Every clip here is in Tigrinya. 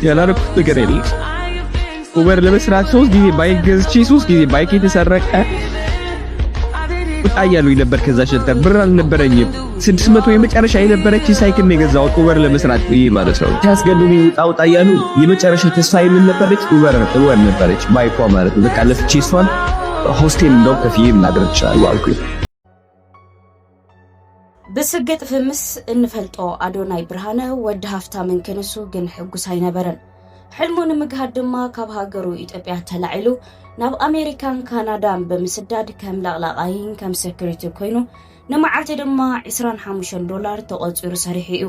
ያላረኩት ነገር የለም። ኡበር ለመስራት 3 ጊዜ ባይክ ገዝቼ 3 ጊዜ ባይክ የተሰረቀ አያሉኝ ነበር። ከዛ ሸልተር ብር አልነበረኝም። 600 የመጨረሻ የነበረች ሳይክል ነው የገዛሁት ኡበር ለመስራት ብዬ ማለት ነው። ሲያስገድዱኝ ውጣ እያሉ የመጨረሻ ተስፋዬ ምን ነበረች? ኡበር ነበረች ባይኳ ማለት ነው። በቃ ለፍቼ እሷን ሆስቴል እንደው ከፍዬ እናገርቻለሁ አልኩኝ። ብስግጥ ፍምስ እንፈልጦ አዶናይ ብርሃነ ወዲ ሃፍታምን ከነሱ ግን ሕጉስ አይነበረን። ሕልሙ ንምግሃድ ድማ ካብ ሃገሩ ኢትዮጵያ ተላዒሉ ናብ አሜሪካን ካናዳን በምስዳድ ከም ላቕላቓይን ከም ሴኩሪቲ ኮይኑ ንመዓልቲ ድማ $25 ተቆፂሩ ሰሪሑ እዩ።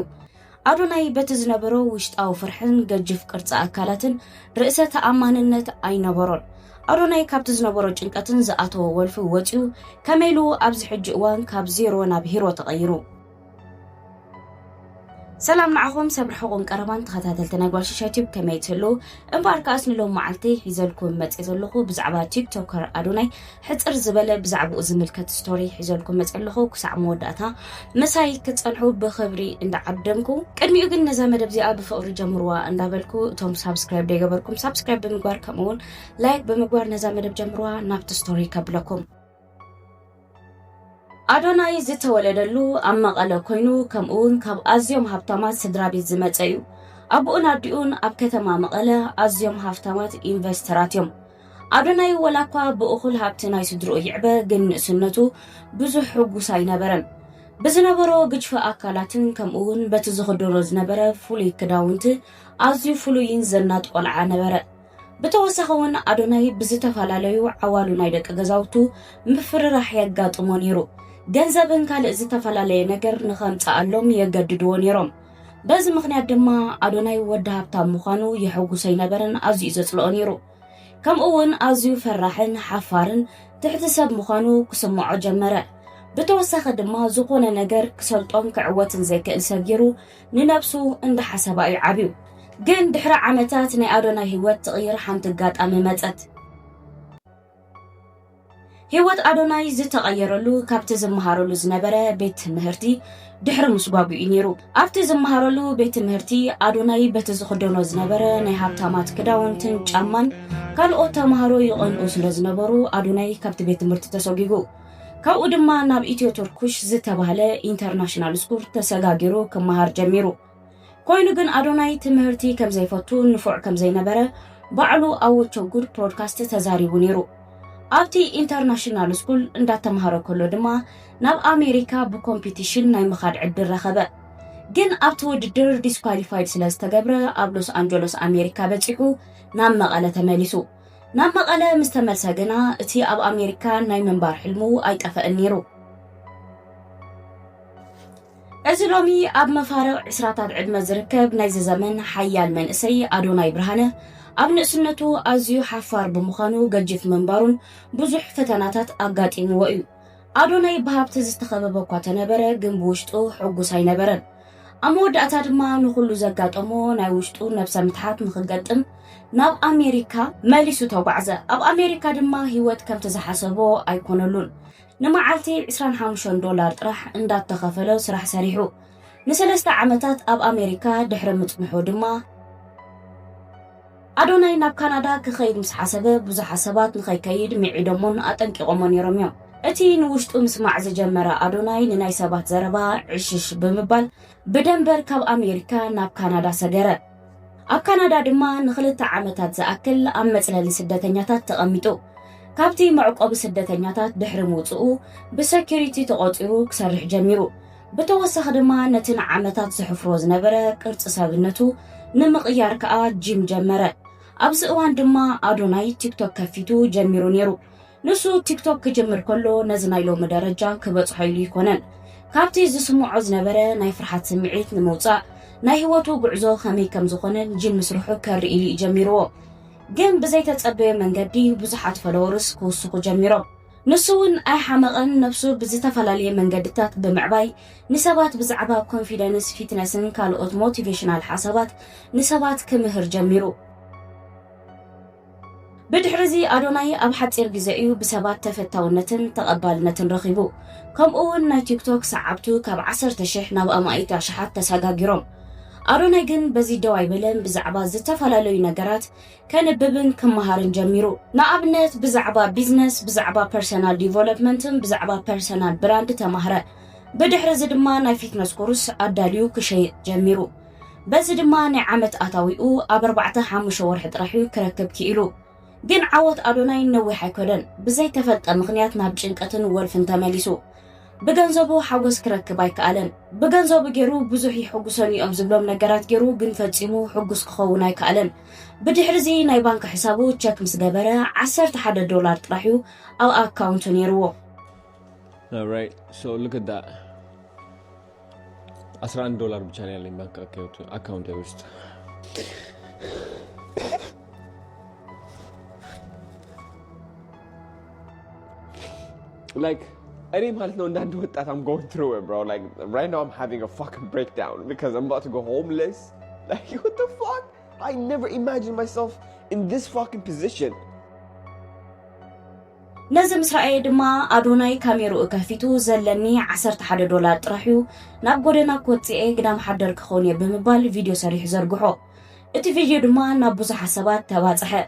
አዶናይ በቲ ዝነበሮ ውሽጣዊ ፍርሕን ገጅፍ ቅርፂ አካላትን ርእሰ ተኣማንነት ኣይነበሮን። አዶናይ ካብቲ ዝነበሮ ጭንቀትን ዝኣተወ ወልፊ ወፂኡ ከመይሉ ኣብዚ ሕጂ እዋን ካብ ዜሮ ናብ ሂሮ ተቐይሩ። ሰላም ንዓኹም ሰብርሕኹም ቀረባን ተኸታተልቲ ናይ ጓልሽሻ ዩቲዩብ ከመይ ትህሉ እምበር ከኣስ ንሎም መዓልቲ ሒዘልኩም መፅእ ዘለኹ ብዛዕባ ቲክቶከር አዶናይ ሕፅር ዝበለ ብዛዕባኡ ዝምልከት ስቶሪ ሒዘልኩም መፅእ ኣለኹ። ክሳዕ መወዳእታ መሳይ ክትፀንሑ ብክብሪ እንዳዓደምኩ ቅድሚኡ ግን ነዛ መደብ እዚኣ ብፍቅሪ ጀምርዋ እንዳበልኩ እቶም ሳብስክራይብ ደይገበርኩም ሳብስክራይብ ብምግባር ከምኡውን ላይክ ብምግባር ነዛ መደብ ጀምርዋ ናብቲ ስቶሪ ከብለኩም። አዶናይ ዝተወለደሉ ኣብ መቐለ ኮይኑ ከምኡውን ካብ ኣዝዮም ሃብታማት ስድራ ቤት ዝመፀ እዩ። ኣቡኡን ኣዲኡን ኣብ ከተማ መቐለ ኣዝዮም ሃብታማት ኢንቨስተራት እዮም። አዶናይ ወላኳ ብእኹል ሃብቲ ናይ ስድርኡ ይዕበ ግን ንእስነቱ ብዙሕ ሕጉስ ኣይነበረን። ብዝነበሮ ግጅፈ ኣካላትን ከምኡውን በቲ ዝኽደኖ ዝነበረ ፍሉይ ክዳውንቲ ኣዝዩ ፍሉይን ዘናጥ ቆልዓ ነበረ። ብተወሳኺ እውን አዶናይ ብዝተፈላለዩ ዓዋሉ ናይ ደቂ ገዛውቱ ምፍርራሕ የጋጥሞ ነይሩ። ገንዘብን ካልእ ዝተፈላለየ ነገር ንኸምፅኣሎም የገድድዎ ነይሮም። በዚ ምክንያት ድማ አዶናይ ወዲ ሃብታም ምዃኑ የሕጉስ ኣይነበረን፣ ኣዝዩ ዘፅልኦ ነይሩ። ከምኡውን ኣዝዩ ፈራሕን ሓፋርን ትሕቲ ሰብ ምዃኑ ክስምዖ ጀመረ። ብተወሳኺ ድማ ዝኾነ ነገር ክሰልጦም ክዕወትን ዘይክእል ሰብ ገይሩ ንነብሱ እንዳሓሰባ እዩ ዓብዩ። ግን ድሕሪ ዓመታት ናይ አዶናይ ህይወት ትቕይር ሓንቲ ኣጋጣሚ መፀት። ህይወት አዶናይ ዝተቐየረሉ ካብቲ ዝመሃረሉ ዝነበረ ቤት ትምህርቲ ድሕሪ ምስጓጉኡ ነይሩ። ኣብቲ ዝመሃረሉ ቤት ትምህርቲ አዶናይ በቲ ዝኽደኖ ዝነበረ ናይ ሃብታማት ክዳውንትን ጫማን ካልኦት ተምሃሮ ይቐንኡ ስለ ዝነበሩ አዶናይ ካብቲ ቤት ትምህርቲ ተሰጊጉ። ካብኡ ድማ ናብ ኢትዮ ቱርኩሽ ዝተባህለ ኢንተርናሽናል ስኩል ተሰጋጊሩ ክመሃር ጀሚሩ። ኮይኑ ግን አዶናይ ትምህርቲ ከም ዘይፈቱ ንፉዕ ከም ዘይነበረ ባዕሉ ኣብ ወቸጉድ ፖድካስት ተዛሪቡ ነይሩ። ኣብቲ ኢንተርናሽናል ስኩል እንዳተምሃረ ከሎ ድማ ናብ አሜሪካ ብኮምፒቲሽን ናይ ምኻድ ዕድል ረኸበ። ግን ኣብቲ ውድድር ዲስኳሊፋይድ ስለ ዝተገብረ ኣብ ሎስ አንጀለስ አሜሪካ በፂሑ ናብ መቐለ ተመሊሱ። ናብ መቐለ ምስ ተመልሰ ግና እቲ ኣብ አሜሪካ ናይ ምንባር ሕልሙ ኣይጠፍአን ነይሩ። እዚ ሎሚ ኣብ መፋርቕ 20ታት ዕድመ ዝርከብ ናይ ዘመን ሓያል መንእሰይ አዶናይ ብርሃነ ኣብ ንእስነቱ ኣዝዩ ሓፋር ብምዃኑ ገጅፍ መንባሩን ብዙሕ ፈተናታት ኣጋጢምዎ እዩ። አዶናይ ብሃብቲ ዝተኸበበ እኳ ተነበረ ግን ብውሽጡ ሕጉስ ኣይነበረን። ኣብ መወዳእታ ድማ ንኹሉ ዘጋጠሞ ናይ ውሽጡ ነብሰ ምትሓት ንክገጥም ናብ አሜሪካ መሊሱ ተጓዕዘ። ኣብ አሜሪካ ድማ ህይወት ከምቲ ዝሓሰቦ ኣይኮነሉን። ንመዓልቲ $25 ጥራሕ እንዳተኸፈለ ስራሕ ሰሪሑ ን3 ዓመታት ኣብ አሜሪካ ድሕሪ ምፅንሑ ድማ አዶናይ ናብ ካናዳ ክኸይድ ምስ ሓሰበ ብዙሓት ሰባት ንኸይከይድ ሚዒዶሞን ኣጠንቂቖሞን ነይሮም እዮም። እቲ ንውሽጡ ምስማዕ ዝጀመረ አዶናይ ንናይ ሰባት ዘረባ ዕሽሽ ብምባል ብደንበር ካብ አሜሪካ ናብ ካናዳ ሰገረ። ኣብ ካናዳ ድማ ን2 ዓመታት ዝኣክል ኣብ መፅለሊ ስደተኛታት ተቐሚጡ። ካብቲ መዕቆቢ ስደተኛታት ድሕሪ ምውፅኡ ብሴኩሪቲ ተቆፂሩ ክሰርሕ ጀሚሩ። ብተወሳኺ ድማ ነቲ ንዓመታት ዝሕፍሮ ዝነበረ ቅርፂ ሰብነቱ ንምቕያር ከዓ ጂም ጀመረ። ኣብዚ እዋን ድማ አዶናይ ቲክቶክ ከፊቱ ጀሚሩ ነይሩ። ንሱ ቲክቶክ ክጅምር ከሎ ነዚ ናይ ሎሚ ደረጃ ክበፅሖ ኢሉ ይኮነን። ካብቲ ዝስምዖ ዝነበረ ናይ ፍርሓት ስምዒት ንምውፃእ ናይ ህይወቱ ጉዕዞ ከመይ ከም ዝኾነን ጂም ምስርሑ ከርኢ ኢሉ ጀሚርዎ። ግን ብዘይተፀበየ መንገዲ ብዙሓት ፎሎወርስ ክውስኹ ጀሚሮም። ንሱ እውን ኣይሓመቐን። ነብሱ ብዝተፈላለየ መንገድታት ብምዕባይ ንሰባት ብዛዕባ ኮንፊደንስ ፊትነስን ካልኦት ሞቲቬሽናል ሓሳባት ንሰባት ክምህር ጀሚሩ። ብድሕሪዚ አዶናይ ኣብ ሓፂር ግዜ እዩ ብሰባት ተፈታውነትን ተቐባልነትን ረኺቡ። ከምኡውን ናይ ቲክቶክ ሰዓብቱ ካብ 10,000 ናብ ኣማኢት ሽሓት ተሰጋጊሮም። ኣዶናይ ግን በዚ ደው ኣይበለን ብዛዕባ ዝተፈላለዩ ነገራት ከንብብን ክመሃርን ጀሚሩ ንኣብነት ብዛዕባ ቢዝነስ ብዛዕባ ፐርሰናል ዲቨሎፕመንትን ብዛዕባ ፐርሰናል ብራንድ ተማህረ ብድሕሪ እዚ ድማ ናይ ፊትነስ ኮርስ ኣዳልዩ ክሸይጥ ጀሚሩ በዚ ድማ ናይ ዓመት ኣታዊኡ ኣብ 4-5 ወርሒ ጥራሕ ክረክብ ክኢሉ ግን ዓወት ኣዶናይ ነዊሕ ኣይኮነን ብዘይ ተፈልጠ ምኽንያት ናብ ጭንቀትን ወልፍን ተመሊሱ ብገንዘቡ ሓጎስ ክረክብ ኣይከኣለን ብገንዘቡ ገይሩ ብዙሕ ይሕጉሰን እዮም ዝብሎም ነገራት ገይሩ ግን ፈጺሙ ሕጉስ ክኸውን ኣይከኣለን ብድሕሪዚ ናይ ባንክ ሒሳቡ ቸክ ምስ ገበረ $11 ጥራሕ ኣብ ኣካውንቱ ነይርዎ All right, so look at that. $11 ብቻ ነው ያለኝ ባንክ አካውንት ውስጥ like any ማለት ነው እንዳንድ ወጣት I'm going through it bro like right now I'm having a fucking breakdown because I'm about to go homeless like what the fuck I never imagined myself in this fucking position ነዚ ምስራኤ ድማ ኣዶናይ ካሜራኡ ከፊቱ ዘለኒ $11 ጥራሕ ናብ ጎደና ኮጽኤ ግዳም ሓደር ክኾን ብምባል ቪድዮ ሰሪሕ ዘርግሖ እቲ ቪድዮ ድማ ናብ ብዙሓት ሰባት ተባጽሐ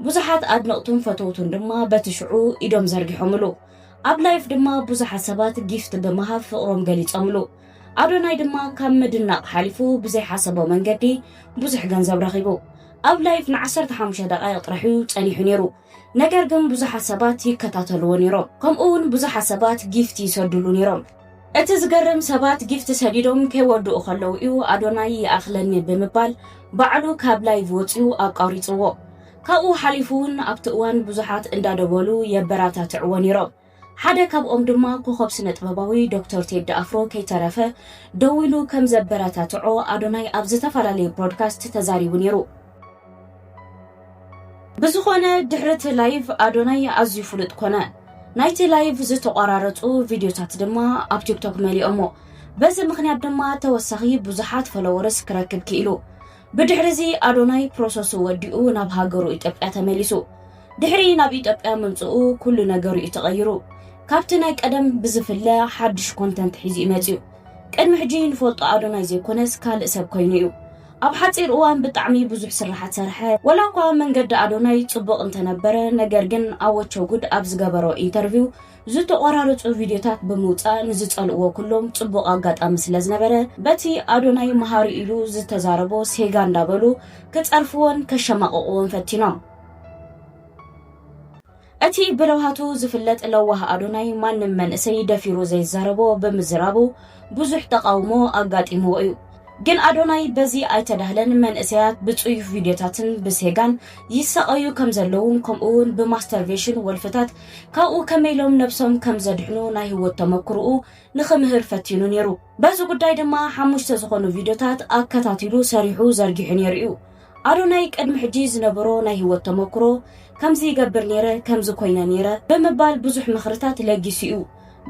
ብዙሓት ኣድነቕቱን ፈተውቱን ድማ በትሽዑ ኢዶም ዘርጊሖምሉ ኣብ ላይፍ ድማ ብዙሓት ሰባት ጊፍት ብምሃብ ፍቕሮም ገሊጾምሉ ኣዶናይ ድማ ካብ ምድናቕ ሓሊፉ ብዘይ ሓሰቦ መንገዲ ብዙሕ ገንዘብ ረኺቡ ኣብ ላይፍ ን15 ደቂቕ ጥራሕ ጸኒሑ ነይሩ ነገር ግን ብዙሓት ሰባት ይከታተልዎ ነይሮም ከምኡውን ብዙሓት ሰባት ጊፍት ይሰድሉ ነይሮም እቲ ዝገርም ሰባት ጊፍት ሰዲዶም ከይወድኡ ከለው እዩ ኣዶናይ ይኣኽለኒ ብምባል ባዕሉ ካብ ላይቭ ወፂኡ ኣቋሪፅዎ ካብኡ ሓሊፉውን ኣብቲ እዋን ብዙሓት እንዳደበሉ የበራታትዕዎ ነይሮም ሓደ ካብኦም ድማ ኮኸብ ስነ ጥበባዊ ዶክተር ቴዲ ኣፍሮ ከይተረፈ ደው ኢሉ ከም ዘበራታትዖ ኣዶናይ ኣብ ዝተፈላለዩ ብሮድካስት ተዛሪቡ ነይሩ ብዝኾነ ድሕርቲ ላይቭ ኣዶናይ ኣዝዩ ፍሉጥ ኮነ ናይቲ ላይቭ ዝተቆራረጹ ቪድዮታት ድማ ኣብ ቲክቶክ መሊኦሞ በዚ ምኽንያት ድማ ተወሳኺ ብዙሓት ፎሎወርስ ክረክብ ክኢሉ ብድሕሪዚ ኣዶናይ ፕሮሰሱ ወዲኡ ናብ ሃገሩ ኢትዮጵያ ተመሊሱ ድሕሪ ናብ ኢትዮጵያ ምምጽኡ ኩሉ ነገሩ ተቐይሩ ካብቲ ናይ ቀደም ብዝፍለ ሓድሽ ኮንተንት ሒዙ ይመጽኡ ቅድሚ ሕጂ ንፈልጦ ኣዶናይ ዘይኮነስ ካልእ ሰብ ኮይኑ እዩ ኣብ ሓጺር እዋን ብጣዕሚ ብዙሕ ስራሓት ሰርሐ ወላ እኳ መንገዲ ኣዶናይ ጽቡቕ እንተነበረ ነገር ግን ኣወቸው ጉድ ኣብ ዝገበሮ ኢንተርቪው ዝተቆራረጹ ቪድዮታት ብምውጻእ ንዝጸልእዎ ኩሎም ጽቡቕ ኣጋጣሚ ስለ ዝነበረ በቲ ኣዶናይ መሃሪ ኢሉ ዝተዛረቦ ሴጋ እንዳበሉ ክጸርፍዎን ከሸማቕቕዎን ፈቲኖም እቲ ብለውሃቱ ዝፍለጥ ለዋህ ኣዶናይ ማንም መንእሰይ ደፊሩ ዘይዛረቦ ብምዝራቡ ብዙሕ ተቃውሞ ኣጋጢምዎ እዩ ግን ኣዶናይ በዚ ኣይተዳህለን መንእሰያት ብጽዩፍ ቪድዮታትን ብሴጋን ይሰቀዩ ከም ዘለውን ከምኡውን ብማስተርቬሽን ወልፈታት ካብኡ ከመይሎም ነብሶም ከም ዘድሕኑ ናይ ህይወት ተመክሮኡ ንኽምህር ፈቲኑ ነይሩ በዚ ጉዳይ ድማ 5 ዝኾኑ ቪድዮታት ኣከታቲሉ ሰሪሑ ዘርጊሑ ነይሩ እዩ ኣዶናይ ቅድሚ ሕጂ ዝነበሮ ናይ ህይወት ተመክሮ ከምዚ ይገብር ነይረ ከምዚ ኮይነ ነይረ ብምባል ብዙሕ ምኽርታት ለጊሱ እዩ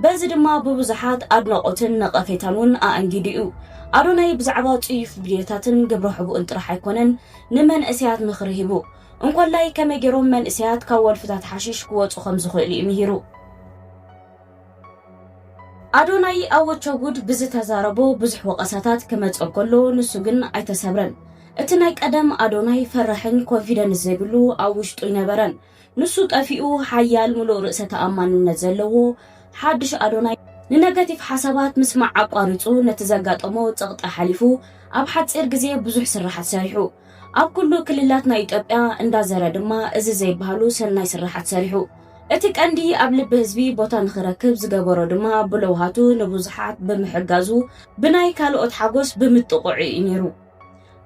በዚ ድማ ብብዙሓት ኣድናቆትን ነቐፌታውን ኣንጊዲኡ ኣዶናይ ብዛዕባ ጽዩፍ ቪድዮታትን ግብረ ሕቡእን ጥራሕ ኣይኮነን ንመንእሰያት ምኽሪ ሂቡ እንኳላይ ከመይ ገይሮም መንእሰያት ካብ ወልፍታት ሓሽሽ ክወፁ ከም ዝኽእሉ ይምሂሩ ኣዶናይ ኣወቸው ጉድ ብዝተዛረቦ ብዙሕ ወቀሳታት ክመጽእ ከሎ ንሱ ግን ኣይተሰብረን እቲ ናይ ቀደም ኣዶናይ ፈራሕን ኮንፊደንስ ዘይብሉ ኣብ ውሽጡ ይነበረን ንሱ ጠፊኡ ሓያል ሙሉእ ርእሰ ተኣማንነት ዘለዎ ሓድሽ ኣዶናይ ንነጋቲቭ ሓሳባት ምስማዕ ኣቋሪጹ ነቲ ዘጋጠሞ ፀቕጣ ሓሊፉ ኣብ ሓጺር ግዜ ብዙሕ ስራሓት ሰሪሑ ኣብ ኩሉ ክልላት ናይ ኢትዮጵያ እንዳዘረ ድማ እዚ ዘይባህሉ ሰናይ ስራሓት ሰሪሑ እቲ ቀንዲ ኣብ ልቢ ህዝቢ ቦታ ንኽረክብ ዝገበሮ ድማ ብለውሃቱ ንብዙሓት ብምሕጋዙ ብናይ ካልኦት ሓጎስ ብምጥቁዕ ነይሩ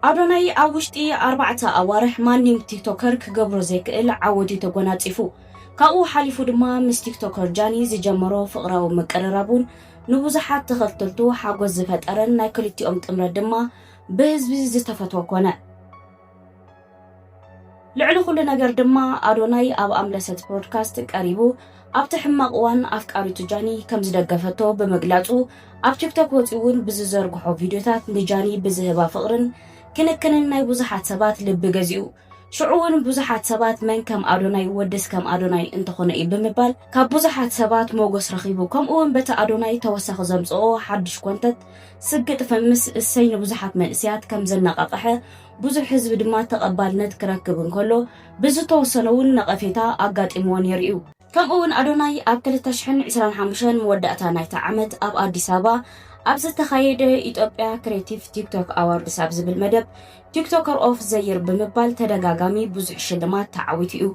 ኣዶናይ ኣብ ውሽጢ 4 ኣዋርሕ ማንም ቲክቶከር ክገብሮ ዘይክእል ዓወቱ ተጎናጺፉ ካብኡ ሓሊፉ ድማ ምስ ቲክቶከር ጃኒ ዝጀመሮ ፍቕራዊ መቀራረቡን ንብዙሓት ተኸተልቱ ሓጎስ ዝፈጠረን ናይ ክልቲኦም ጥምረት ድማ ብህዝቢ ዝተፈትወ ኮነ ልዕሊ ኩሉ ነገር ድማ ኣዶናይ ኣብ ኣምለሰት ፖድካስት ቀሪቡ ኣብቲ ሕማቕ እዋን ኣፍቃሪቱ ጃኒ ከም ዝደገፈቶ ብምግላጹ ኣብ ቲክቶክ ወፂኡን ብዝዘርግሖ ቪድዮታት ንጃኒ ብዝህባ ፍቕርን ክንክንን ናይ ብዙሓት ሰባት ልቢ ገዚኡ ሽዑውን ብዙሓት ሰባት መን ከም ኣዶናይ ወድስ ከም ኣዶናይ እንተኾነ እዩ ብምባል ካብ ብዙሓት ሰባት ሞገስ ረኺቡ ከምኡውን በቲ ኣዶናይ ተወሳኺ ዘምጽኦ ሓድሽ ኮንተት ስግጥ ፈምስ እሰይ ንብዙሓት መንእስያት ከም ዘነቃቕሐ ብዙሕ ህዝቢ ድማ ተቐባልነት ክረክብ እንከሎ ብዝተወሰነ እውን ነቐፌታ ኣጋጢምዎ ነይሩ እዩ ከምኡውን ኣዶናይ ኣብ 2025 መወዳእታ ናይቲ ዓመት ኣብ ኣዲስ ኣበባ ኣብ ዝተኻየደ ኢትዮጵያ ክሬቲቭ ቲክቶክ ኣዋርድስ ኣብ ዝብል መደብ ቲክቶከር ኦፍ ዘይር ብምባል ተደጋጋሚ ብዙሕ ሽልማት ተዓዊቱ እዩ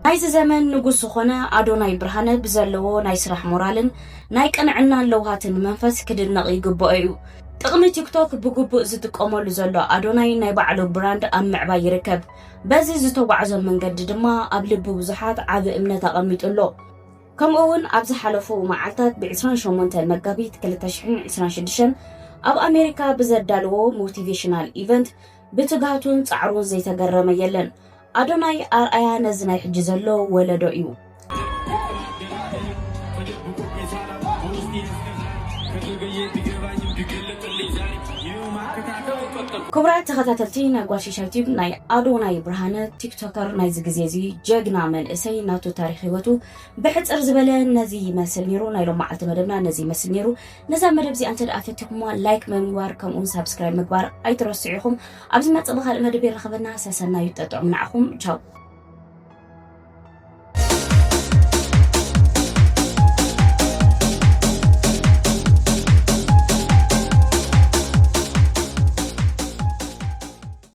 ናይዚ ዘመን ንጉስ ዝኾነ ኣዶናይ ብርሃነ ብዘለዎ ናይ ስራሕ ሞራልን ናይ ቅንዕናን ለውሃትን መንፈስ ክድነቕ ይግብኦ እዩ ጥቕሚ ቲክቶክ ብግቡእ ዝጥቀመሉ ዘሎ ኣዶናይ ናይ ባዕሉ ብራንድ ኣብ ምዕባይ ይርከብ በዚ ዝተጓዓዞ መንገዲ ድማ ኣብ ልቢ ብዙሓት ዓቢ እምነት ኣቐሚጡሎ ከምኡውን ኣብ ዝሓለፉ መዓልታት ብ28 መጋቢት 2026 ኣብ ኣሜሪካ ብዘዳልዎ ሞቲቬሽናል ኢቨንት ብትግሃቱን ጻዕሩን ዘይተገረመ የለን ኣዶናይ ኣርኣያ ነዚ ናይ ሕጂ ዘሎ ወለዶ እዩ ክቡራት ተኸታተልቲ ናይ ጓሺሻ ዩቲዩብ ናይ ኣዶናይ ብርሃነ ቲክቶከር ናይዚ ግዜ እዚ ጀግና መንእሰይ ናቱ ታሪክ ህይወቱ ብሕፅር ዝበለ ነዚ ይመስል ነይሩ ናይ ሎም መዓልቲ መደብና ነዚ ይመስል ነይሩ ነዛ መደብ እዚ እንተ ደኣ ፈቲኹምዋ ላይክ ምግባር ከምኡውን ሳብስክራይብ ምግባር ኣይትረስዑ ኢኹም ኣብዚ መፅእ ብካልእ መደብ ይረኸበና ሰሰናዩ ጠጥዑም ንዓኹም ቻው